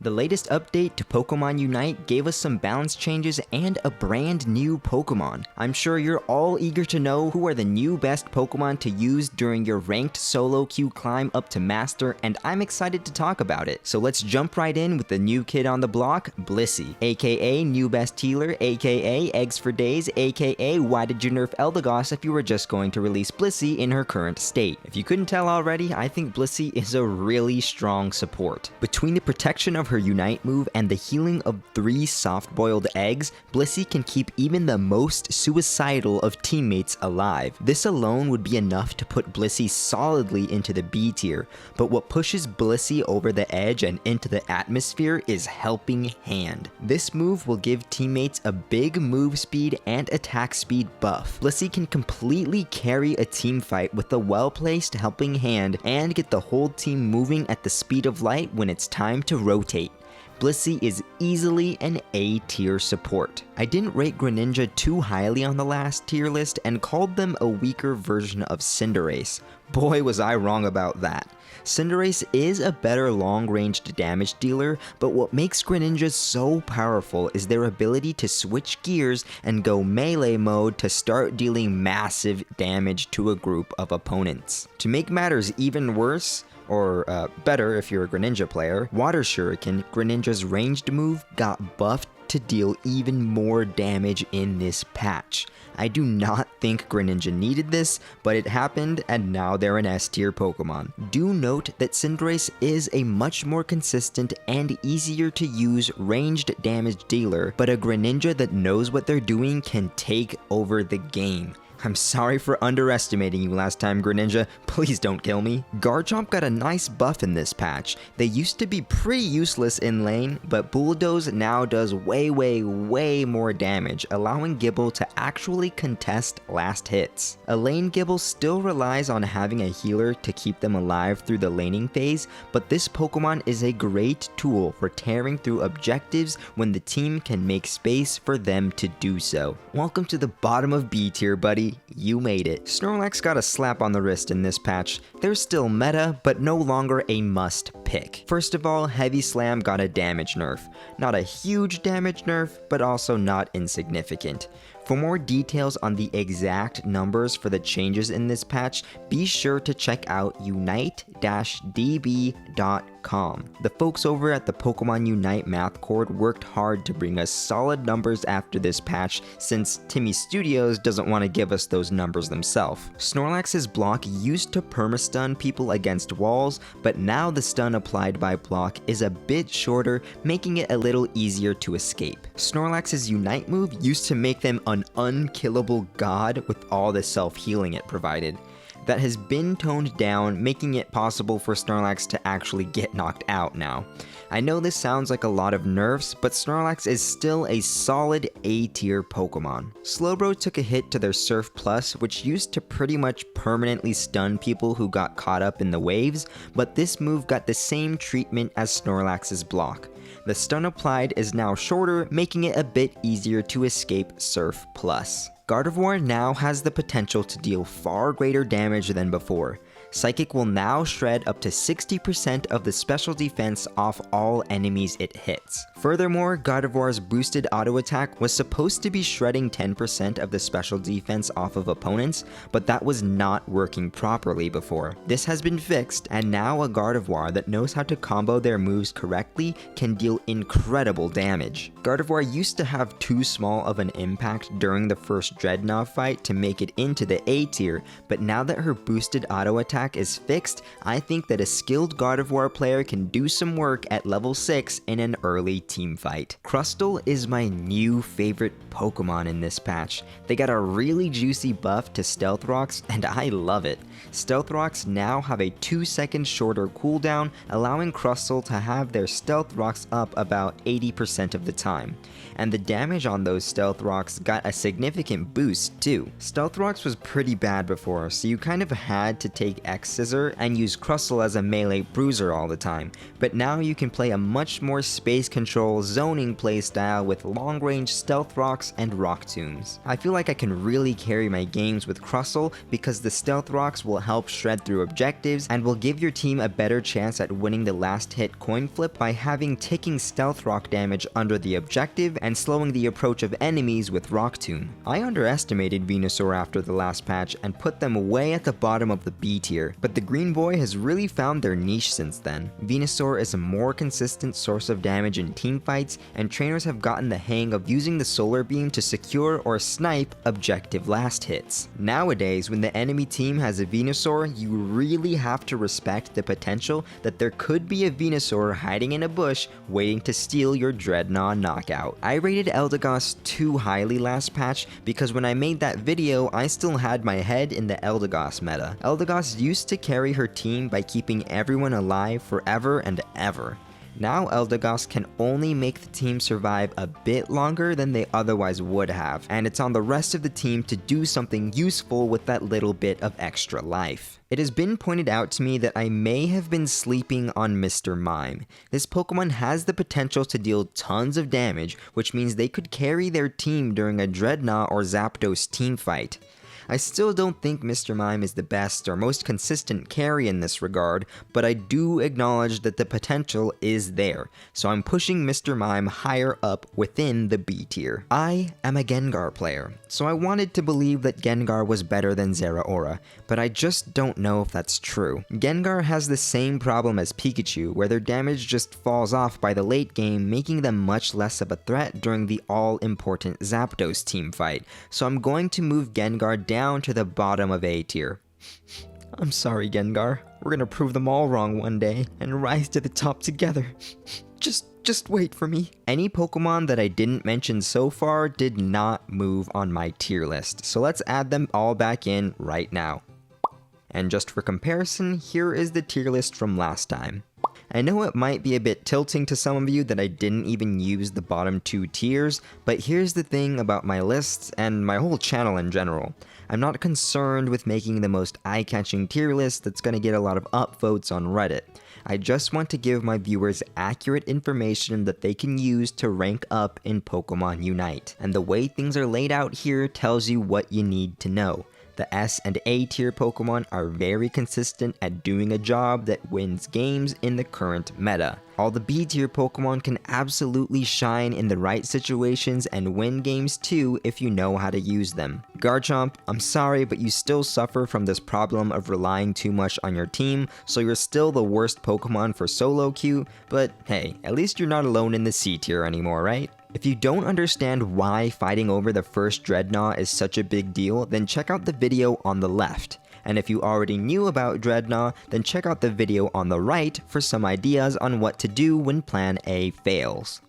The latest update to Pokemon Unite gave us some balance changes and a brand new Pokemon. I'm sure you're all eager to know who are the new best Pokemon to use during your ranked solo queue climb up to Master, and I'm excited to talk about it. So let's jump right in with the new kid on the block, Blissey, aka new best healer, aka eggs for days, aka why did you nerf Eldegoss if you were just going to release Blissey in her current state. If you couldn't tell already, I think Blissey is a really strong support. Between the protection of her Unite move and the healing of 3 soft-boiled eggs, Blissey can keep even the most suicidal of teammates alive. This alone would be enough to put Blissey solidly into the B tier, but what pushes Blissey over the edge and into the atmosphere is Helping Hand. This move will give teammates a big move speed and attack speed buff. Blissey can completely carry a team fight with a well-placed Helping Hand and get the whole team moving at the speed of light when it's time to rotate. Blissey is easily an A tier support. I didn't rate Greninja too highly on the last tier list and called them a weaker version of Cinderace. Boy was I wrong about that. Cinderace is a better long-ranged damage dealer, but what makes Greninja so powerful is their ability to switch gears and go melee mode to start dealing massive damage to a group of opponents. To make matters even worse, or better if you're a Greninja player, Water Shuriken, Greninja's ranged move, got buffed to deal even more damage in this patch. I do not think Greninja needed this, but it happened and now they're an S tier Pokemon. Do note that Cinderace is a much more consistent and easier to use ranged damage dealer, but a Greninja that knows what they're doing can take over the game. I'm sorry for underestimating you last time, Greninja. Please don't kill me. Garchomp got a nice buff in this patch. They used to be pretty useless in lane, but Bulldoze now does way more damage, allowing Gible to actually contest last hits. A lane Gible still relies on having a healer to keep them alive through the laning phase, but this Pokemon is a great tool for tearing through objectives when the team can make space for them to do so. Welcome to the bottom of B tier, buddy. You made it. Snorlax got a slap on the wrist in this patch. They're still meta, but no longer a must pick. First of all, Heavy Slam got a damage nerf. Not a huge damage nerf, but also not insignificant. For more details on the exact numbers for the changes in this patch, be sure to check out unite-db.com. The folks over at the Pokemon Unite math cord worked hard to bring us solid numbers after this patch, since Timmy Studios doesn't want to give us those numbers themselves. Snorlax's block used to perma-stun people against walls, but now the stun applied by block is a bit shorter, making it a little easier to escape. Snorlax's Unite move used to make them an unkillable god with all the self-healing it provided. That has been toned down, making it possible for Snorlax to actually get knocked out now. I know this sounds like a lot of nerfs, but Snorlax is still a solid A tier Pokemon. Slowbro took a hit to their Surf Plus, which used to pretty much permanently stun people who got caught up in the waves, but this move got the same treatment as Snorlax's block. The stun applied is now shorter, making it a bit easier to escape Surf Plus. Gardevoir now has the potential to deal far greater damage than before. Psychic will now shred up to 60% of the special defense off all enemies it hits. Furthermore, Gardevoir's boosted auto attack was supposed to be shredding 10% of the special defense off of opponents, but that was not working properly before. This has been fixed, and now a Gardevoir that knows how to combo their moves correctly can deal incredible damage. Gardevoir used to have too small of an impact during the first Dreadnought fight to make it into the A tier, but now that her boosted auto attack is fixed, I think that a skilled Gardevoir player can do some work at level 6 in an early team fight. Crustle is my new favorite Pokemon in this patch. They got a really juicy buff to Stealth Rocks, and I love it. Stealth Rocks now have a 2-second shorter cooldown, allowing Crustle to have their Stealth Rocks up about 80% of the time. And the damage on those Stealth Rocks got a significant boost too. Stealth Rocks was pretty bad before, so you kind of had to take X-Scissor and use Crustle as a melee bruiser all the time, but now you can play a much more space control zoning playstyle with long-range stealth rocks and rock tombs. I feel like I can really carry my games with Crustle because the stealth rocks will help shred through objectives and will give your team a better chance at winning the last hit coin flip by having ticking stealth rock damage under the objective and slowing the approach of enemies with Rock Tomb. I underestimated Venusaur after the last patch and put them way at the bottom of the B tier, but the green boy has really found their niche since then. Venusaur is a more consistent source of damage in teamfights, and trainers have gotten the hang of using the solar beam to secure or snipe objective last hits. Nowadays, when the enemy team has a Venusaur, you really have to respect the potential that there could be a Venusaur hiding in a bush waiting to steal your Dreadnought knockout. I rated Eldegoss too highly last patch because when I made that video, I still had my head in the Eldegoss meta. Eldegoss used to carry her team by keeping everyone alive forever and ever. Now Eldegoss can only make the team survive a bit longer than they otherwise would have, and it's on the rest of the team to do something useful with that little bit of extra life. It has been pointed out to me that I may have been sleeping on Mr. Mime. This Pokemon has the potential to deal tons of damage, which means they could carry their team during a Dreadnought or Zapdos teamfight. I still don't think Mr. Mime is the best or most consistent carry in this regard, but I do acknowledge that the potential is there, so I'm pushing Mr. Mime higher up within the B tier. I am a Gengar player, so I wanted to believe that Gengar was better than Zeraora, but I just don't know if that's true. Gengar has the same problem as Pikachu, where their damage just falls off by the late game, making them much less of a threat during the all-important Zapdos teamfight, so I'm going to move Gengar down to the bottom of A tier. I'm sorry, Gengar. We're gonna prove them all wrong one day and rise to the top together. Just wait for me. Any Pokemon that I didn't mention so far did not move on my tier list, so let's add them all back in right now. And just for comparison, here is the tier list from last time. I know it might be a bit tilting to some of you that I didn't even use the bottom 2 tiers, but here's the thing about my lists and my whole channel in general. I'm not concerned with making the most eye-catching tier list that's gonna get a lot of upvotes on Reddit. I just want to give my viewers accurate information that they can use to rank up in Pokemon Unite. And the way things are laid out here tells you what you need to know. The S and A tier Pokemon are very consistent at doing a job that wins games in the current meta. All the B tier Pokemon can absolutely shine in the right situations and win games too if you know how to use them. Garchomp, I'm sorry, but you still suffer from this problem of relying too much on your team, so you're still the worst Pokemon for solo queue, but hey, at least you're not alone in the C tier anymore, right? If you don't understand why fighting over the first Dreadnought is such a big deal, then check out the video on the left. And if you already knew about Dreadnought, then check out the video on the right for some ideas on what to do when Plan A fails.